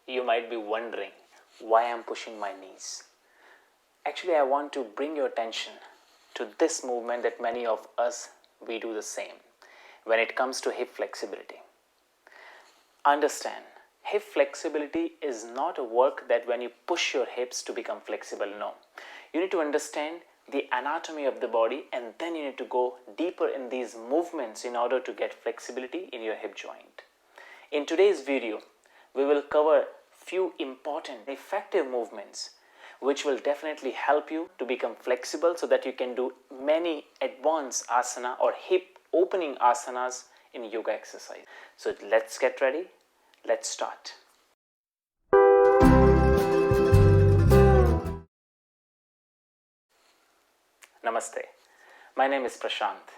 you might be wondering why I'm pushing my knees. Actually, I want to bring your attention to this movement that many of us, we do the same when it comes to hip flexibility. Understand, hip flexibility is not a work that when you push your hips to become flexible, no. You need to understand the anatomy of the body, and then you need to go deeper in these movements in order to get flexibility in your hip joint. In today's video, we will cover few important effective movements which will definitely help you to become flexible so that you can do many advanced asana or hip opening asanas in yoga exercise. So let's get ready. Let's start. Namaste. My name is Prashant,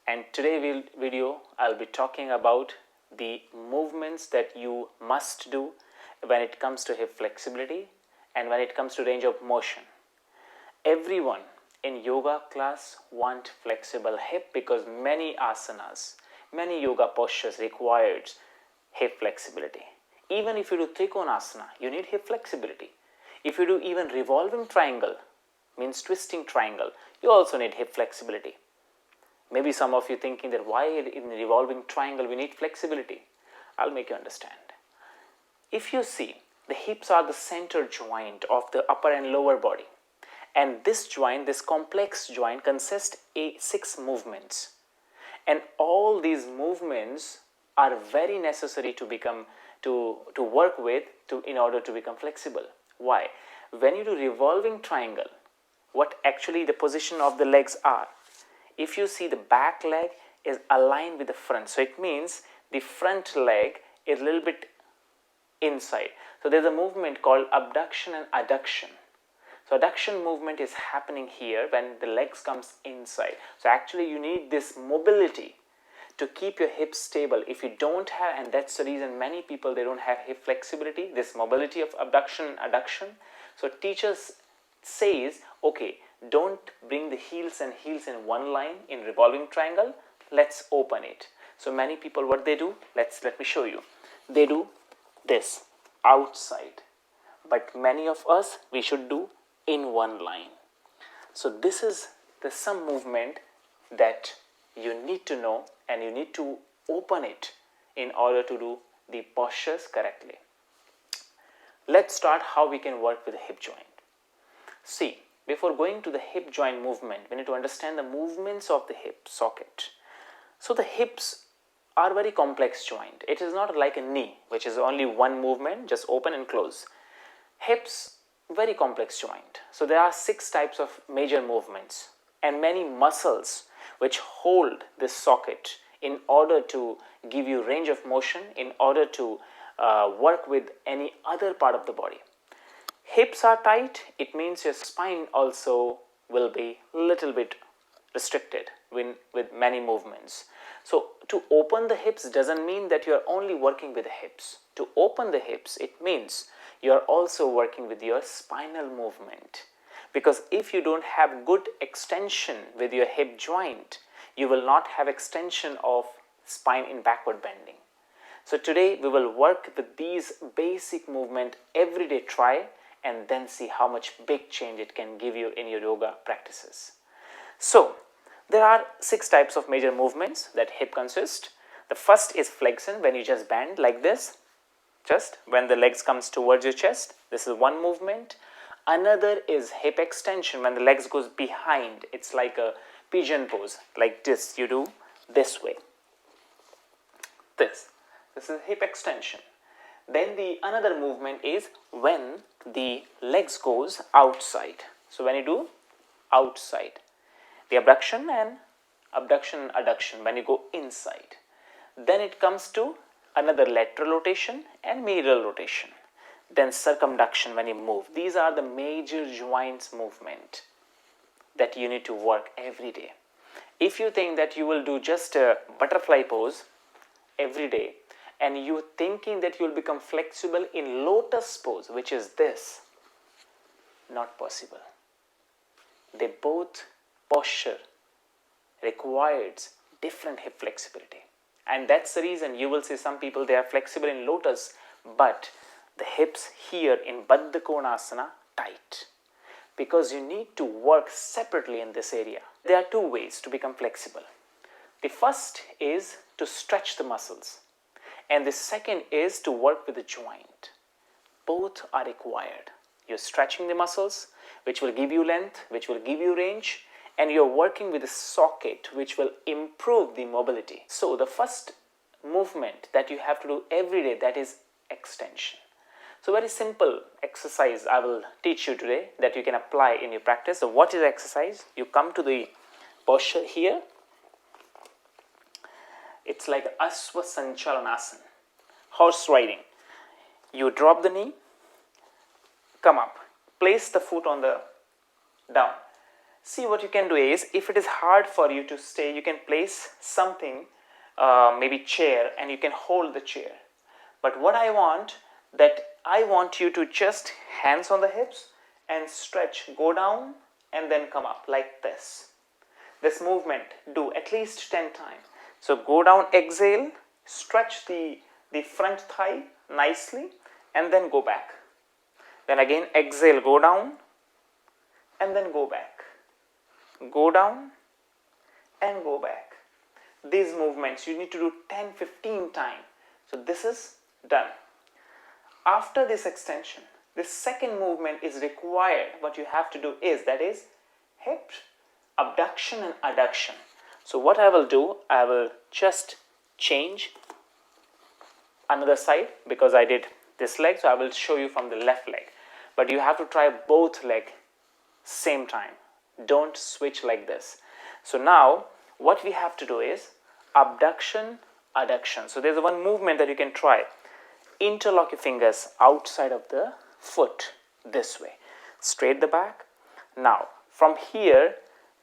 and today video I'll be talking about the movements that you must do when it comes to hip flexibility and when it comes to range of motion. Everyone in yoga class want flexible hip because many asanas, many yoga postures requires hip flexibility. Even if you do Trikonasana, you need hip flexibility. If you do even revolving triangle, means twisting triangle, you also need hip flexibility. Maybe some of you thinking that why in revolving triangle we need flexibility. I'll make you understand. If you see, the hips are the center joint of the upper and lower body, and this joint, this complex joint, consists of 6 movements, and all these movements are very necessary to become to work with in order to become flexible. Why? When you do revolving triangle, what actually the position of the legs are? If you see, the back leg is aligned with the front, so it means the front leg is a little bit inside. So there's a movement called abduction and adduction. So adduction movement is happening here when the legs comes inside. So actually you need this mobility to keep your hips stable. If you don't have, and that's the reason many people, they don't have hip flexibility, this mobility of abduction and adduction. So teachers says, okay, don't bring the heels and heels in one line in revolving triangle, let's open it. So many people, what they do, let me show you. They do this outside, but many of us, we should do in one line. So this is some movement that you need to know, and you need to open it in order to do the postures correctly. Let's start how we can work with the hip joint. See, before going to the hip joint movement, we need to understand the movements of the hip socket. So the hips are very complex joint. It is not like a knee, which is only one movement, just open and close. Hips, very complex joint. So there are 6 types of major movements and many muscles which hold this socket in order to give you range of motion, in order to work with any other part of the body. Hips are tight, it means your spine also will be little bit restricted with many movements. So to open the hips doesn't mean that you are only working with the hips. To open the hips, it means you are also working with your spinal movement. Because if you don't have good extension with your hip joint, you will not have extension of spine in backward bending. So today we will work with these basic movement every day, try, and then see how much big change it can give you in your yoga practices. So there are 6 types of major movements that hip consist. The first is flexion, when you just bend like this, just when the legs comes towards your chest. This is one movement. Another is hip extension, when the legs goes behind. It's like a pigeon pose, like this. You do this way. This is hip extension. Then the another movement is when the legs goes outside. So when you do outside, the abduction and adduction when you go inside. Then it comes to another lateral rotation and medial rotation. Then circumduction when you move. These are the major joints movement that you need to work every day. If you think that you will do just a butterfly pose every day, and you thinking that you will become flexible in lotus pose, which is this, not possible. They both posture requires different hip flexibility, and that's the reason you will see some people, they are flexible in lotus, but the hips here in Baddha Konasana tight, because you need to work separately in this area. There are two ways to become flexible. The first is to stretch the muscles, and the second is to work with the joint. Both are required. You're stretching the muscles, which will give you length, which will give you range, and you're working with the socket, which will improve the mobility. So the first movement that you have to do every day, that is extension. So very simple exercise I will teach you today that you can apply in your practice. So what is exercise? You come to the posture here. It's like Aswa Sanchalanasana, horse riding. You drop the knee, come up, place the foot on the down. See, what you can do is, if it is hard for you to stay, you can place something, maybe chair, and you can hold the chair. But what I want you to just hands on the hips and stretch, go down and then come up like this. This movement do at least 10 times. So go down, exhale, stretch the front thigh nicely, and then go back. Then again exhale, go down and then go back. Go down and go back. These movements you need to do 10-15 times. So this is done. After this extension, the second movement is required. What you have to do is, that is hip abduction and adduction. So what I will do, I will just change another side because I did this leg. So I will show you from the left leg. But you have to try both leg same time. Don't switch like this. So now what we have to do is abduction, adduction. So there's one movement that you can try. Interlock your fingers outside of the foot this way. Straight the back. Now from here,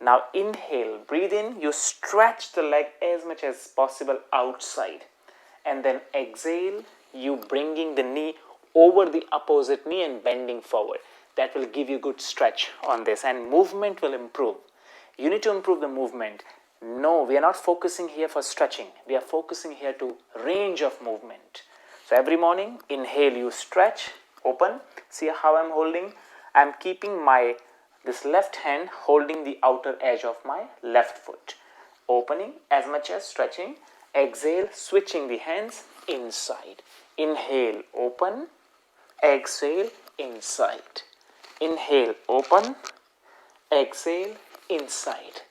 now inhale, breathe in, you stretch the leg as much as possible outside. And then exhale, you bringing the knee over the opposite knee and bending forward. That will give you good stretch on this, and movement will improve. You need to improve the movement. No, we are not focusing here for stretching. We are focusing here to range of movement. So every morning, inhale, you stretch, open. See how I'm holding? I'm keeping this left hand holding the outer edge of my left foot. Opening as much as stretching. Exhale, switching the hands inside. Inhale, open. Exhale, inside. Inhale, open. Exhale, inside.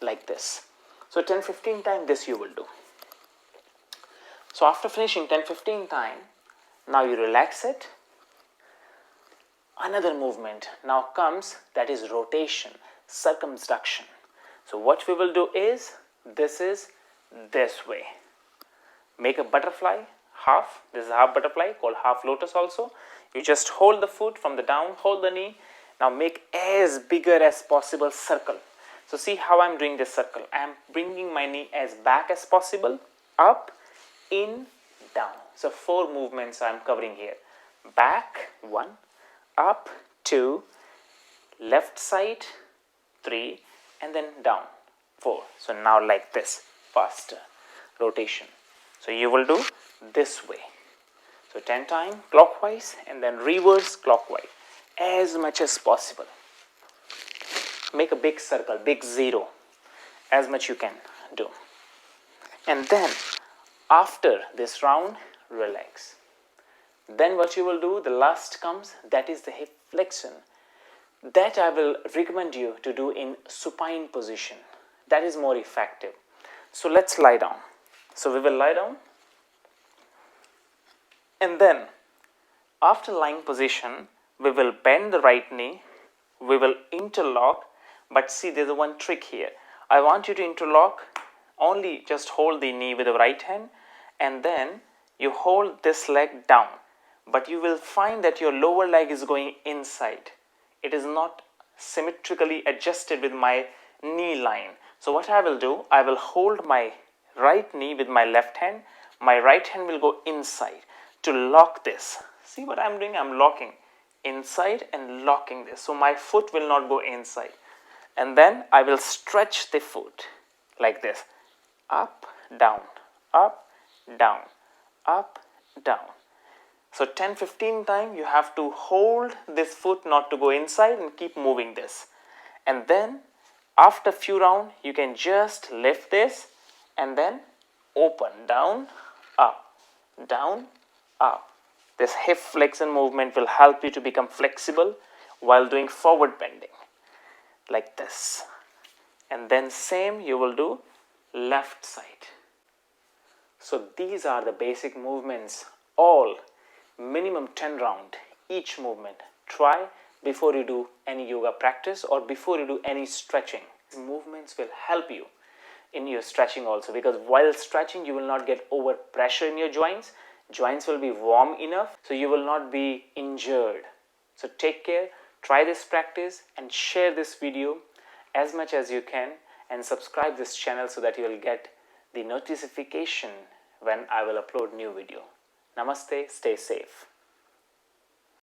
Like this. So 10-15 times this you will do. So after finishing 10-15 times, now you relax it. Another movement now comes, that is rotation, circumduction. So what we will do is, this way. Make a butterfly, half. This is a half butterfly called half lotus also. You just hold the foot from the down, hold the knee. Now make as bigger as possible circle. So see how I'm doing this circle. I'm bringing my knee as back as possible, up, in, down. So 4 movements I'm covering here. Back, 1, up, 2, left side, 3, and then down, 4. So now like this, faster rotation. So you will do this way. So 10 times clockwise and then reverse clockwise as much as possible. Make a big circle, big 0, as much you can do. And then after this round, relax. Then what you will do, the last comes, that is the hip flexion. That I will recommend you to do in supine position. That is more effective. So let's lie down. So we will lie down. And then after lying position, we will bend the right knee. We will interlock. But see, there's one trick here. I want you to interlock. Only just hold the knee with the right hand. And then you hold this leg down. But you will find that your lower leg is going inside. It is not symmetrically adjusted with my knee line. So what I will do, I will hold my right knee with my left hand. My right hand will go inside to lock this. See what I'm doing? I'm locking inside and locking this. So my foot will not go inside. And then I will stretch the foot like this. Up, down, up, down, up, down. So 10-15 times you have to hold this foot not to go inside and keep moving this. And then after few rounds you can just lift this and then open, down, up, down, up. This hip flexion movement will help you to become flexible while doing forward bending like this. And then same you will do left side. So these are the basic movements, all minimum 10 round each movement. Try before you do any yoga practice or before you do any stretching. Movements will help you in your stretching also, because while stretching you will not get over pressure in your joints. Joints will be warm enough so you will not be injured. So take care, try this practice and share this video as much as you can, and subscribe this channel so that you will get the notification when I will upload new video. Namaste, stay safe.